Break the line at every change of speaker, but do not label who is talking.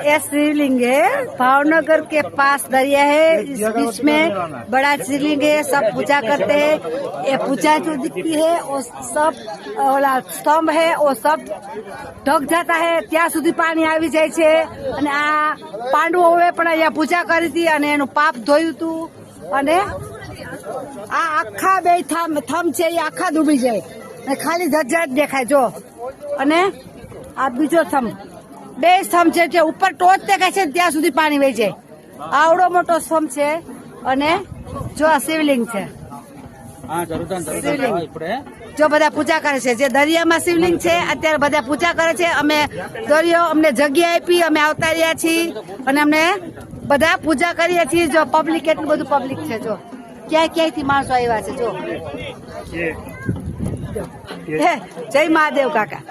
ये शिवलिंग है, भावनगर के पास दरिया है, इस बीच में बड़ा शिवलिंग है, सब पूजा करते हैं। ये पूजा जो दिखती है वो सब स्तंभ है वो सब ढक जाता है, ત્યાં સુધી પાણી આવી જાય છે। અને આ પાંડવોએ પણ અહીંયા પૂજા કરી હતી અને એનું પાપ ધોયું હતું। અને આ આખા બે થમ છે એ આખા ડૂબી જાય અને ખાલી ધજા જ દેખાય જો। અને આ બીજો થમ, બે સ્તંભ છે જે ઉપર ટોચ દેખાય છે ત્યાં સુધી પાણી વહી જાય। આવડો મોટો સ્તંભ છે અને જો આ શિવલિંગ છે, શિવલિંગ જો બધા પૂજા કરે છે। જે દરિયામાં શિવલિંગ છે અત્યારે બધા પૂજા કરે છે। અમે દરિયો અમને જગ્યા આપી, અમે આવતા રહ્યા છીએ અને અમને બધા પૂજા કરીએ છીએ। જો પબ્લિક એટલું બધું પબ્લિક છે, જો ક્યાંય ક્યાંયથી માણસો આવ્યા છે। જો જય મહાદેવ કાકા।